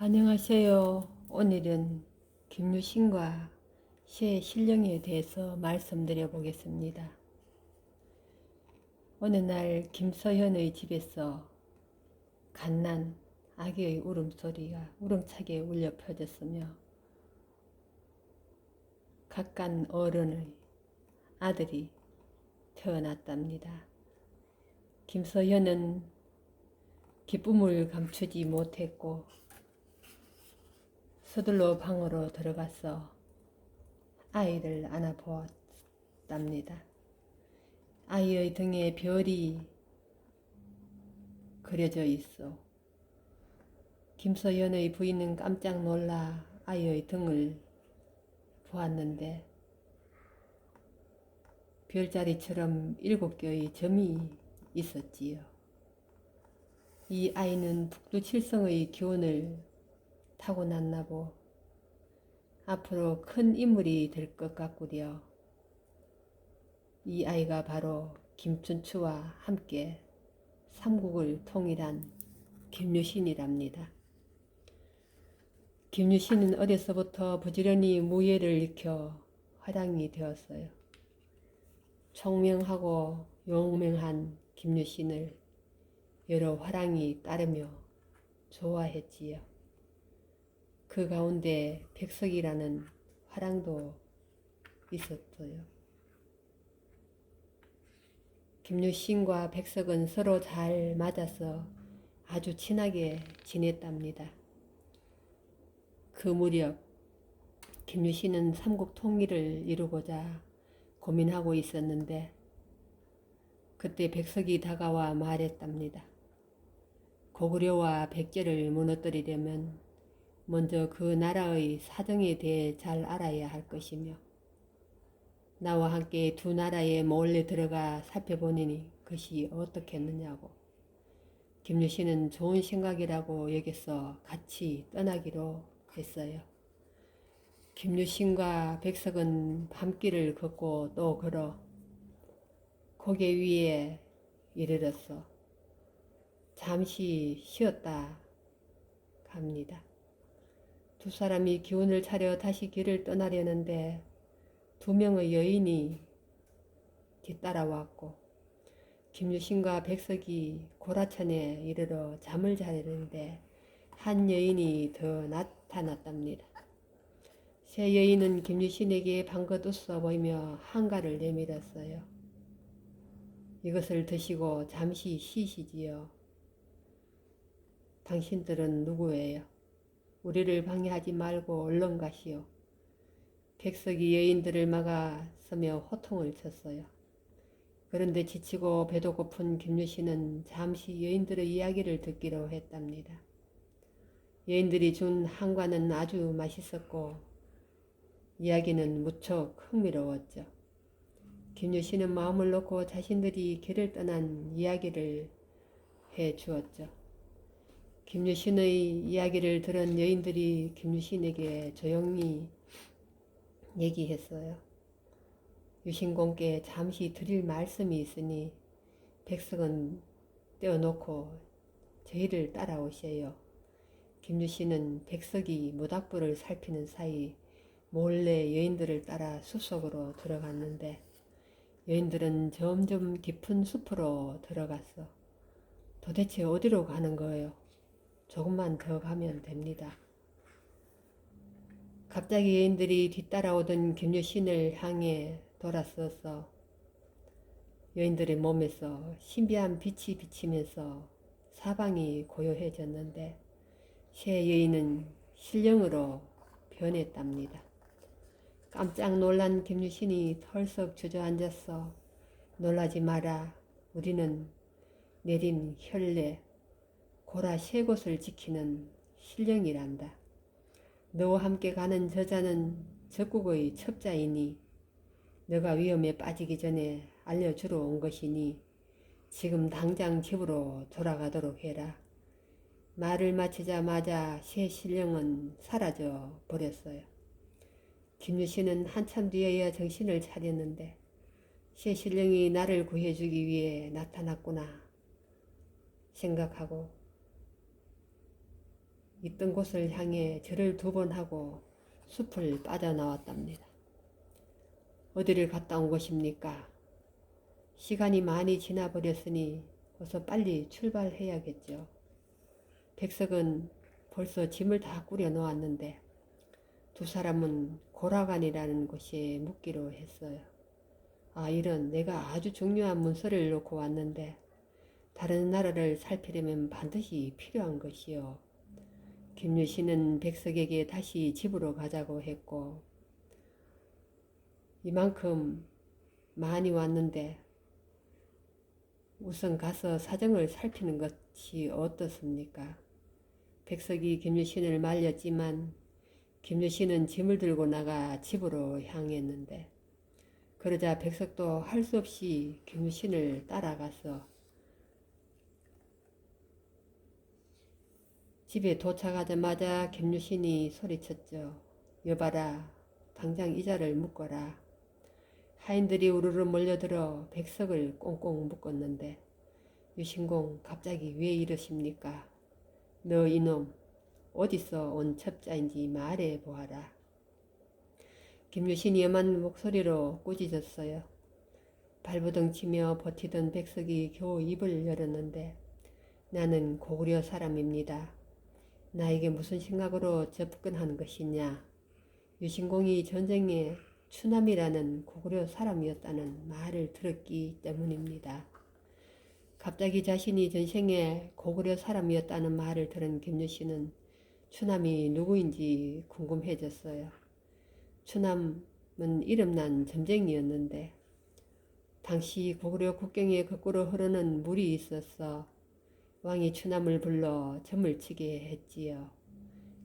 안녕하세요. 오늘은 김유신과 새 신령에 대해서 말씀드려 보겠습니다. 어느 날 김서현의 집에서 갓난 아기의 울음소리가 우렁차게 울려 퍼졌으며 각간 어른의 아들이 태어났답니다. 김서현은 기쁨을 감추지 못했고 서둘러 방으로 들어가서 아이를 안아보았답니다. 아이의 등에 별이 그려져 있어 김서연의 부인은 깜짝 놀라 아이의 등을 보았는데 별자리처럼 7개의 점이 있었지요. 이 아이는 북두칠성의 기운을 타고났나보. 앞으로 큰 인물이 될 것 같구려. 이 아이가 바로 김춘추와 함께 삼국을 통일한 김유신이랍니다. 김유신은 어려서부터 부지런히 무예를 익혀 화랑이 되었어요. 총명하고 용맹한 김유신을 여러 화랑이 따르며 좋아했지요. 그 가운데 백석이라는 화랑도 있었어요. 김유신과 백석은 서로 잘 맞아서 아주 친하게 지냈답니다. 그 무렵 김유신은 삼국 통일을 이루고자 고민하고 있었는데 그때 백석이 다가와 말했답니다. 고구려와 백제를 무너뜨리려면 먼저 그 나라의 사정에 대해 잘 알아야 할 것이며 나와 함께 두 나라에 몰래 들어가 살펴보니 그것이 어떻겠느냐고. 김유신은 좋은 생각이라고 여겨서 같이 떠나기로 했어요. 김유신과 백석은 밤길을 걷고 또 걸어 고개 위에 이르렀어 잠시 쉬었다 갑니다. 두 사람이 기운을 차려 다시 길을 떠나려는데 2명의 여인이 뒤따라왔고 김유신과 백석이 고라천에 이르러 잠을 자려는데 한 여인이 더 나타났답니다. 새 여인은 김유신에게 방긋 웃어 보이며 한가를 내밀었어요. 이것을 드시고 잠시 쉬시지요. 당신들은 누구예요? 우리를 방해하지 말고 얼른 가시오. 백석이 여인들을 막아 서며 호통을 쳤어요. 그런데 지치고 배도 고픈 김유신은 잠시 여인들의 이야기를 듣기로 했답니다. 여인들이 준 한과는 아주 맛있었고 이야기는 무척 흥미로웠죠. 김유신은 마음을 놓고 자신들이 길을 떠난 이야기를 해 주었죠. 김유신의 이야기를 들은 여인들이 김유신에게 조용히 얘기했어요. 유신공께 잠시 드릴 말씀이 있으니 백석은 떼어놓고 저희를 따라오셔요. 김유신은 백석이 모닥불을 살피는 사이 몰래 여인들을 따라 숲속으로 들어갔는데 여인들은 점점 깊은 숲으로 들어갔어. 도대체 어디로 가는 거예요? 조금만 더 가면 됩니다. 갑자기 여인들이 뒤따라오던 김유신을 향해 돌아서서 여인들의 몸에서 신비한 빛이 비치면서 사방이 고요해졌는데 새 여인은 신령으로 변했답니다. 깜짝 놀란 김유신이 털썩 주저앉았어. 놀라지 마라. 우리는 내린 혈례 고라 세 곳을 지키는 신령이란다. 너와 함께 가는 저자는 적국의 첩자이니 너가 위험에 빠지기 전에 알려주러 온 것이니 지금 당장 집으로 돌아가도록 해라. 말을 마치자마자 새 신령은 사라져 버렸어요. 김유신은 한참 뒤에야 정신을 차렸는데 새 신령이 나를 구해주기 위해 나타났구나 생각하고 있던 곳을 향해 절을 2번 하고 숲을 빠져나왔답니다. 어디를 갔다 온 것입니까? 시간이 많이 지나버렸으니 어서 빨리 출발해야겠죠. 백석은 벌써 짐을 다 꾸려 놓았는데 2사람은 고라관이라는 곳에 묵기로 했어요. 이런, 내가 아주 중요한 문서를 놓고 왔는데 다른 나라를 살피려면 반드시 필요한 것이요. 김유신은 백석에게 다시 집으로 가자고 했고, 이만큼 많이 왔는데 우선 가서 사정을 살피는 것이 어떻습니까? 백석이 김유신을 말렸지만 김유신은 짐을 들고 나가 집으로 향했는데, 그러자 백석도 할 수 없이 김유신을 따라가서 집에 도착하자마자 김유신이 소리쳤죠. 여봐라, 당장 이자를 묶어라. 하인들이 우르르 몰려들어 백석을 꽁꽁 묶었는데, 유신공, 갑자기 왜 이러십니까? 너 이놈, 어디서 온 첩자인지 말해 보아라. 김유신이 엄한 목소리로 꾸짖었어요. 발버둥 치며 버티던 백석이 겨우 입을 열었는데, 나는 고구려 사람입니다. 나에게 무슨 생각으로 접근한 것이냐. 유신공이 전쟁에 추남이라는 고구려 사람이었다는 말을 들었기 때문입니다. 갑자기 자신이 전생에 고구려 사람이었다는 말을 들은 김유신은 추남이 누구인지 궁금해졌어요. 추남은 이름난 점쟁이였는데 당시 고구려 국경에 거꾸로 흐르는 물이 있어서 왕이 추남을 불러 점을 치게 했지요.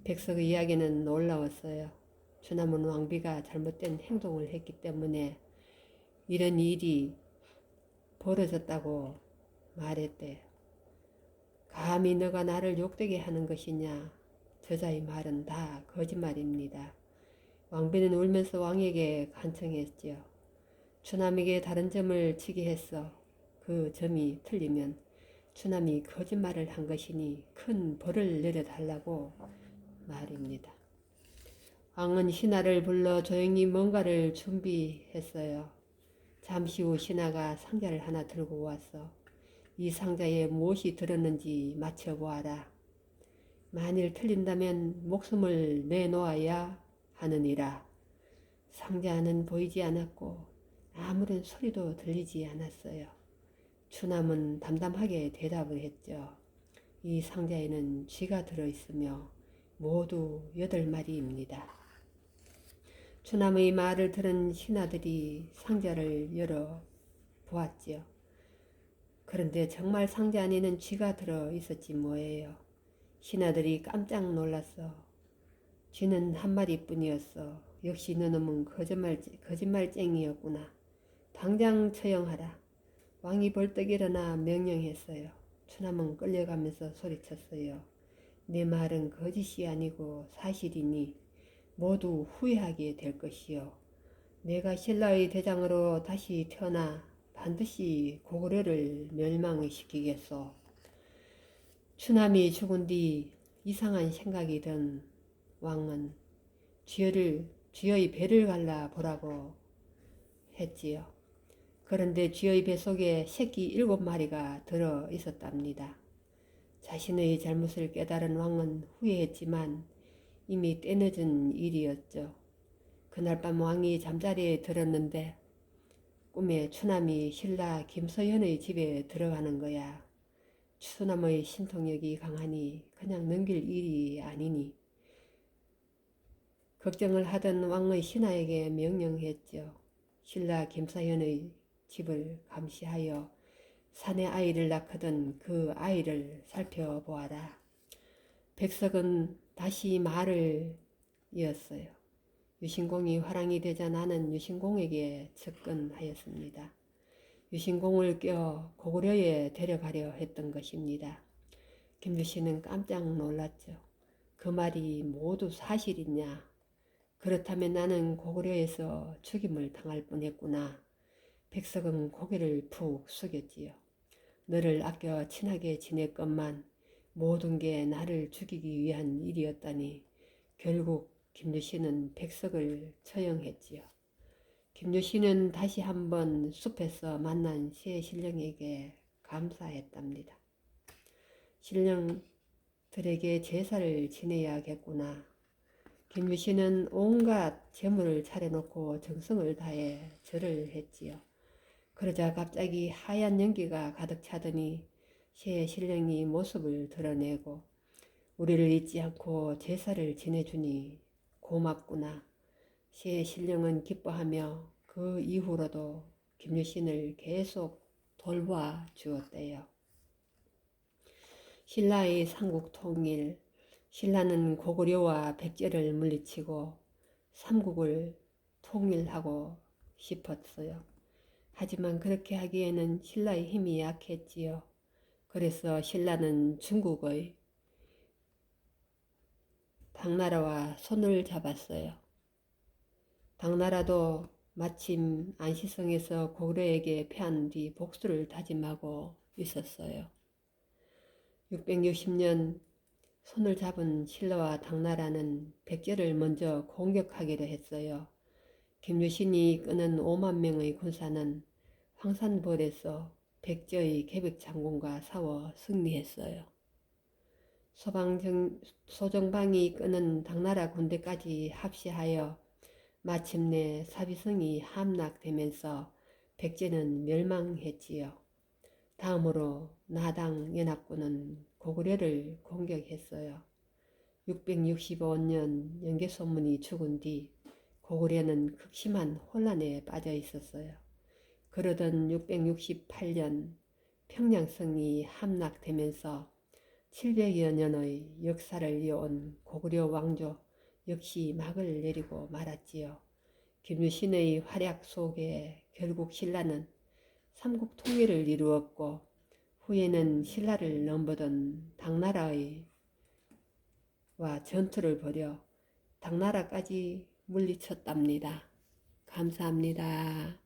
백석의 이야기는 놀라웠어요. 추남은 왕비가 잘못된 행동을 했기 때문에 이런 일이 벌어졌다고 말했대. 감히 너가 나를 욕되게 하는 것이냐. 저자의 말은 다 거짓말입니다. 왕비는 울면서 왕에게 간청했지요. 추남에게 다른 점을 치게 했어. 그 점이 틀리면 추남이 거짓말을 한 것이니 큰 벌을 내려달라고 말입니다. 왕은 신하를 불러 조용히 뭔가를 준비했어요. 잠시 후 신하가 상자를 하나 들고 왔어. 이 상자에 무엇이 들었는지 맞춰보아라. 만일 틀린다면 목숨을 내놓아야 하느니라. 상자 안은 보이지 않았고 아무런 소리도 들리지 않았어요. 추남은 담담하게 대답을 했죠. 이 상자에는 쥐가 들어있으며 모두 8마리입니다. 추남의 말을 들은 신하들이 상자를 열어 보았지요. 그런데 정말 상자 안에는 쥐가 들어있었지 뭐예요. 신하들이 깜짝 놀랐어. 쥐는 1마리뿐이었어. 역시 너놈은 거짓말쟁이였구나. 당장 처형하라. 왕이 벌떡 일어나 명령했어요. 추남은 끌려가면서 소리쳤어요. 내 말은 거짓이 아니고 사실이니 모두 후회하게 될 것이요. 내가 신라의 대장으로 다시 태어나 반드시 고구려를 멸망시키겠소. 추남이 죽은 뒤 이상한 생각이 든 왕은 쥐의 배를 갈라 보라고 했지요. 그런데 쥐의 배 속에 새끼 7마리가 들어 있었답니다. 자신의 잘못을 깨달은 왕은 후회했지만 이미 때늦은 일이었죠. 그날 밤 왕이 잠자리에 들었는데 꿈에 추남이 신라 김서현의 집에 들어가는 거야. 추남의 신통력이 강하니 그냥 넘길 일이 아니니 걱정을 하던 왕의 신하에게 명령했죠. 신라 김서현의 집을 감시하여 산에 아이를 낳거든 그 아이를 살펴보아라. 백석은 다시 말을 이었어요. 유신공이 화랑이 되자 나는 유신공에게 접근하였습니다. 유신공을 껴 고구려에 데려가려 했던 것입니다. 김유신은 깜짝 놀랐죠. 그 말이 모두 사실이냐? 그렇다면 나는 고구려에서 죽임을 당할 뻔했구나. 백석은 고개를 푹 숙였지요. 너를 아껴 친하게 지냈건만 모든 게 나를 죽이기 위한 일이었다니 결국 김유신은 백석을 처형했지요. 김유신은 다시 한번 숲에서 만난 새 신령에게 감사했답니다. 신령들에게 제사를 지내야겠구나. 김유신은 온갖 재물을 차려놓고 정성을 다해 절을 했지요. 그러자 갑자기 하얀 연기가 가득 차더니 새 신령이 모습을 드러내고 우리를 잊지 않고 제사를 지내주니 고맙구나. 새 신령은 기뻐하며 그 이후로도 김유신을 계속 돌봐 주었대요. 신라의 삼국통일, 신라는 고구려와 백제를 물리치고 삼국을 통일하고 싶었어요. 하지만 그렇게 하기에는 신라의 힘이 약했지요. 그래서 신라는 중국의 당나라와 손을 잡았어요. 당나라도 마침 안시성에서 고구려에게 패한 뒤 복수를 다짐하고 있었어요. 660년 손을 잡은 신라와 당나라는 백제를 먼저 공격하기로 했어요. 김유신이 이끄는 5만 명의 군사는 황산벌에서 백제의 계백장군과 싸워 승리했어요. 소정방이 이끄는 당나라 군대까지 합시하여 마침내 사비성이 함락되면서 백제는 멸망했지요. 다음으로 나당 연합군은 고구려를 공격했어요. 665년 연개소문이 죽은 뒤 고구려는 극심한 혼란에 빠져 있었어요. 그러던 668년 평양성이 함락되면서 700여 년의 역사를 이어온 고구려 왕조 역시 막을 내리고 말았지요. 김유신의 활약 속에 결국 신라는 삼국 통일을 이루었고 후에는 신라를 넘보던 당나라와 전투를 벌여 당나라까지 물리쳤답니다. 감사합니다.